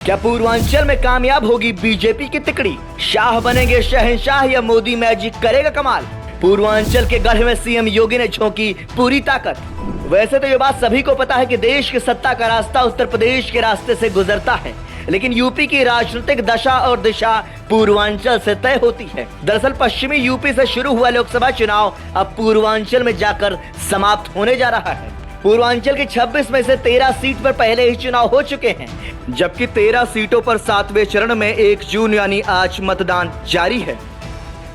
क्या पूर्वांचल में कामयाब होगी बीजेपी की तिकड़ी? शाह बनेंगे शहंशाह या मोदी मैजिक करेगा कमाल? पूर्वांचल के गढ़ में सीएम योगी ने झोंकी पूरी ताकत। वैसे तो ये बात सभी को पता है कि देश की सत्ता का रास्ता उत्तर प्रदेश के रास्ते से गुजरता है, लेकिन यूपी की राजनीतिक दशा और दिशा पूर्वांचल से तय होती है। दरअसल पश्चिमी यूपी से शुरू हुआ लोकसभा चुनाव अब पूर्वांचल में जाकर समाप्त होने जा रहा है। पूर्वांचल की 26 में से 13 सीट पर पहले ही चुनाव हो चुके हैं, जबकि 13 सीटों पर 7वें चरण में 1 जून यानी आज मतदान जारी है।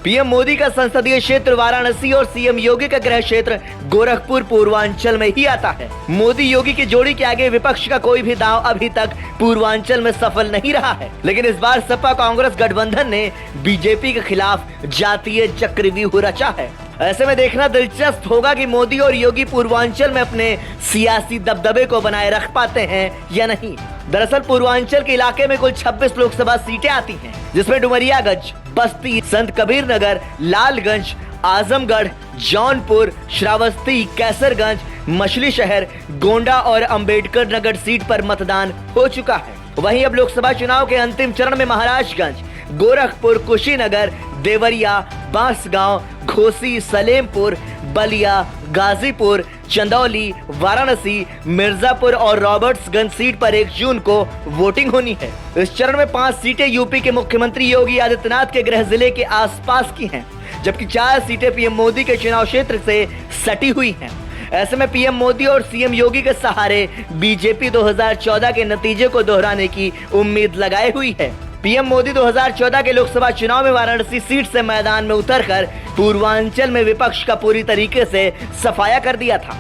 पीएम मोदी का संसदीय क्षेत्र वाराणसी और सीएम योगी का गृह क्षेत्र गोरखपुर पूर्वांचल में ही आता है। मोदी योगी की जोड़ी के आगे विपक्ष का कोई भी दांव अभी तक पूर्वांचल में सफल नहीं रहा है, लेकिन इस बार सपा कांग्रेस गठबंधन ने बीजेपी के खिलाफ जातीय चक्रव्यूह रचा है। ऐसे में देखना दिलचस्प होगा कि मोदी और योगी पूर्वांचल में अपने सियासी दबदबे को बनाए रख पाते हैं या नहीं। दरअसल पूर्वांचल के इलाके में कुल 26 लोकसभा सीटें आती हैं, जिसमें डुमरियागंज, बस्ती, संत कबीर नगर, लालगंज, आजमगढ़, जौनपुर, श्रावस्ती, कैसरगंज, मछली शहर, गोंडा और अंबेडकर नगर सीट पर मतदान हो चुका है। वहीं अब लोकसभा चुनाव के अंतिम चरण में महाराजगंज, गोरखपुर, कुशीनगर, देवरिया, बांसगांव, घोसी, सलेमपुर, बलिया, गाजीपुर, चंदौली, वाराणसी, मिर्जापुर और रॉबर्ट्सगंज सीट पर 1 जून को वोटिंग होनी है। इस चरण में 5 सीटें यूपी के मुख्यमंत्री योगी आदित्यनाथ के गृह जिले के आसपास की हैं, जबकि 4 सीटें पीएम मोदी के चुनाव क्षेत्र से सटी हुई हैं। ऐसे में पीएम मोदी और सीएम योगी के सहारे बीजेपी 2014 के नतीजे को दोहराने की उम्मीद लगाए हुई है। पीएम मोदी 2014 के लोकसभा चुनाव में वाराणसी सीट से मैदान में उतरकर पूर्वांचल में विपक्ष का पूरी तरीके से सफाया कर दिया था।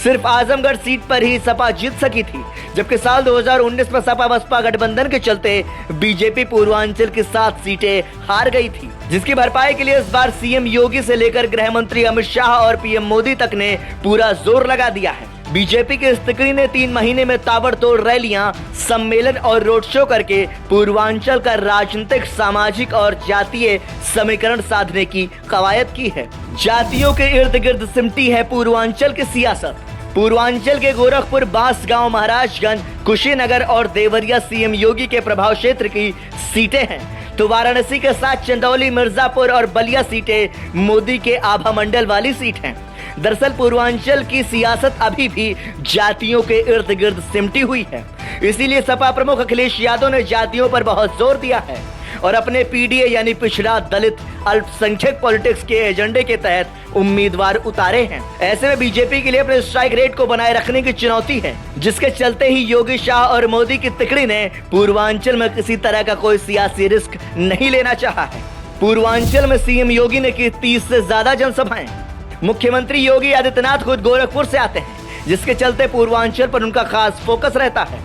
सिर्फ आजमगढ़ सीट पर ही सपा जीत सकी थी, जबकि साल 2019 में सपा बसपा गठबंधन के चलते बीजेपी पूर्वांचल की 7 सीटें हार गई थी, जिसकी भरपाई के लिए इस बार सीएम योगी से लेकर गृह मंत्री अमित शाह और पीएम मोदी तक ने पूरा जोर लगा दिया है। बीजेपी के इस तिकड़ी ने 3 महीने में ताबड़तोड़ रैलियां, सम्मेलन और रोड शो करके पूर्वांचल का राजनीतिक, सामाजिक और जातीय समीकरण साधने की कवायद की है। जातियों के इर्द गिर्द सिमटी है पूर्वांचल की सियासत। पूर्वांचल के गोरखपुर, बांसगांव, महाराजगंज, कुशीनगर और देवरिया सीएम योगी के प्रभाव क्षेत्र की सीटें हैं, तो वाराणसी के साथ चंदौली, मिर्जापुर और बलिया सीटें मोदी के आभा मंडल वाली सीट हैं। दरअसल पूर्वांचल की सियासत अभी भी जातियों के इर्द गिर्द सिमटी हुई है, इसीलिए सपा प्रमुख अखिलेश यादव ने जातियों पर बहुत जोर दिया है और अपने पीडीए यानी पिछड़ा, दलित, अल्पसंख्यक पॉलिटिक्स के एजेंडे के तहत उम्मीदवार उतारे हैं। ऐसे में बीजेपी के लिए अपने स्ट्राइक रेट को बनाए रखने की चुनौती है, जिसके चलते ही योगी, शाह और मोदी की तिकड़ी ने पूर्वांचल में किसी तरह का कोई सियासी रिस्क नहीं लेना चाहा है। पूर्वांचल में सीएम योगी ने की 30 से ज्यादा जनसभाएं। मुख्यमंत्री योगी आदित्यनाथ खुद गोरखपुर से आते हैं, जिसके चलते पूर्वांचल पर उनका खास फोकस रहता है।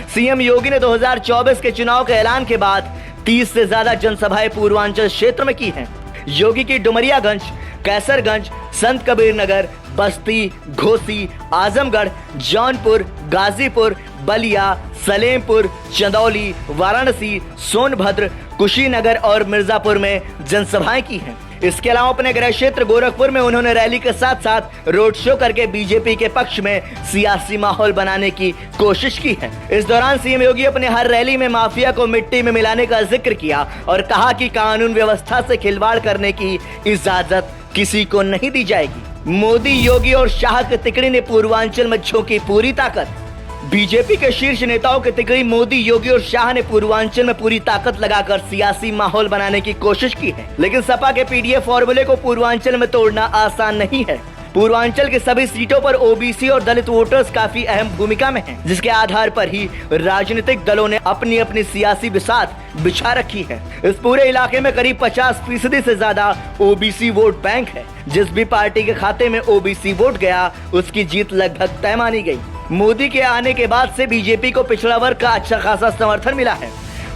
सीएम योगी ने 2024 के चुनाव के ऐलान के बाद 30 से ज्यादा जनसभाएं पूर्वांचल क्षेत्र में की हैं। योगी की डुमरियागंज, कैसरगंज, संत कबीर नगर, बस्ती, घोसी, आजमगढ़, जौनपुर, गाजीपुर, बलिया, सलेमपुर, चंदौली, वाराणसी, सोनभद्र, कुशीनगर और मिर्जापुर में जनसभाएं की हैं। इसके अलावा अपने गृह क्षेत्र गोरखपुर में उन्होंने रैली के साथ साथ रोड शो करके बीजेपी के पक्ष में सियासी माहौल बनाने की कोशिश की है। इस दौरान सीएम योगी अपने हर रैली में माफिया को मिट्टी में मिलाने का जिक्र किया और कहा कि कानून व्यवस्था से खिलवाड़ करने की इजाजत किसी को नहीं दी जाएगी। मोदी, योगी और शाह के तिकड़ी ने पूर्वांचल में झोंकी पूरी ताकत। बीजेपी के शीर्ष नेताओं के तिकड़ी मोदी, योगी और शाह ने पूर्वांचल में पूरी ताकत लगाकर सियासी माहौल बनाने की कोशिश की है, लेकिन सपा के पीडीए फॉर्मूले को पूर्वांचल में तोड़ना आसान नहीं है। पूर्वांचल के सभी सीटों पर ओबीसी और दलित वोटर्स काफी अहम भूमिका में हैं, जिसके आधार पर ही राजनीतिक दलों ने अपनी अपनी सियासी बिसात बिछा रखी है। इस पूरे इलाके में करीब 50% से ज्यादा ओबीसी वोट बैंक है। जिस भी पार्टी के खाते में ओबीसी वोट गया, उसकी जीत लगभग तय मानी गई। मोदी के आने के बाद से बीजेपी को पिछड़ा वर्ग का अच्छा खासा समर्थन मिला है।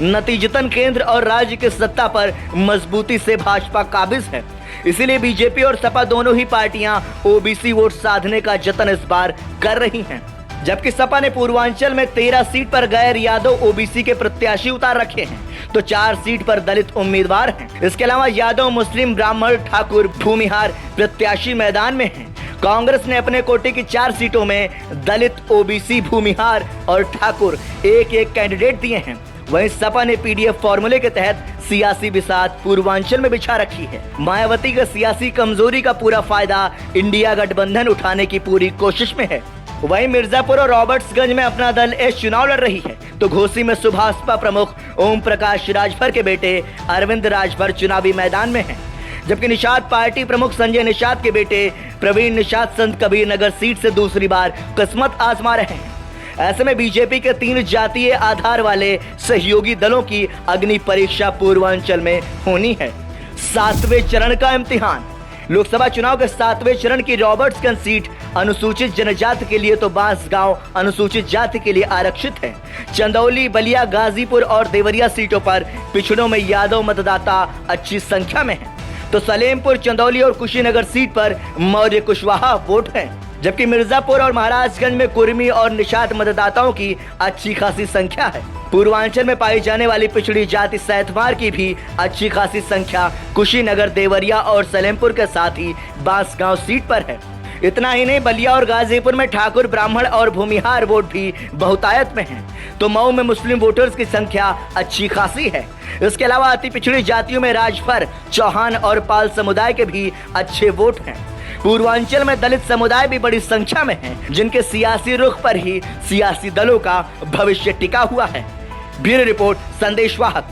नतीजतन केंद्र और राज्य की सत्ता पर मजबूती से भाजपा काबिज है। इसीलिए बीजेपी और सपा दोनों ही पार्टियां ओबीसी वोट साधने का जतन इस बार कर रही हैं, जबकि सपा ने पूर्वांचल में 13 सीट पर गैर यादव ओबीसी के प्रत्याशी उतार रखे हैं, तो 4 सीट पर दलित उम्मीदवार हैं। इसके अलावा यादव, मुस्लिम, ब्राह्मण, ठाकुर, भूमिहार प्रत्याशी मैदान में हैं। कांग्रेस ने अपने कोटे की 4 सीटों में दलित, ओबीसी, भूमिहार और ठाकुर एक एक कैंडिडेट दिए हैं। वहीं सपा ने पीडीएफ फॉर्मूले के तहत सियासी बिसात पूर्वांचल में बिछा रखी है। मायावती का सियासी कमजोरी का पूरा फायदा इंडिया गठबंधन उठाने की पूरी कोशिश में है। वहीं मिर्जापुर और रॉबर्ट्सगंज में अपना दल इस चुनाव लड़ रही है, तो घोसी में सुभाषपा प्रमुख ओम प्रकाश राजभर के बेटे अरविंद राजभर चुनावी मैदान में हैं, जबकि निषाद पार्टी प्रमुख संजय निषाद के बेटे प्रवीण निषाद संत कबीर नगर सीट से दूसरी बार किस्मत आजमा रहे हैं। ऐसे में बीजेपी के 3 जातीय आधार वाले सहयोगी दलों की अग्नि परीक्षा पूर्वांचल में होनी है। 7वें चरण का इम्तिहान। लोकसभा चुनाव के 7वें चरण की रॉबर्ट्सगंज सीट अनुसूचित जनजाति के लिए तो बांसगांव अनुसूचित जाति के लिए आरक्षित है। चंदौली, बलिया, गाजीपुर और देवरिया सीटों पर पिछड़ों में यादव मतदाता अच्छी संख्या में है, तो सलेमपुर, चंदौली और कुशीनगर सीट पर मौर्य कुशवाहा वोट है, जबकि मिर्जापुर और महाराजगंज में कुर्मी और निषाद मतदाताओं की अच्छी खासी संख्या है। पूर्वांचल में पाई जाने वाली पिछड़ी जाति सैतवार की भी अच्छी खासी संख्या कुशीनगर, देवरिया और सलेमपुर के साथ ही बांसगांव सीट पर है। इतना ही नहीं, बलिया और गाजीपुर में ठाकुर, ब्राह्मण और भूमिहार वोट भी बहुतायत में हैं, तो मऊ में मुस्लिम वोटर्स की संख्या अच्छी खासी है। इसके अलावा अति पिछड़ी जातियों में राजभर, चौहान और पाल समुदाय के भी अच्छे वोट हैं। पूर्वांचल में दलित समुदाय भी बड़ी संख्या में है, जिनके सियासी रुख पर ही सियासी दलों का भविष्य टिका हुआ है। Bureau report, संदेशवाहक।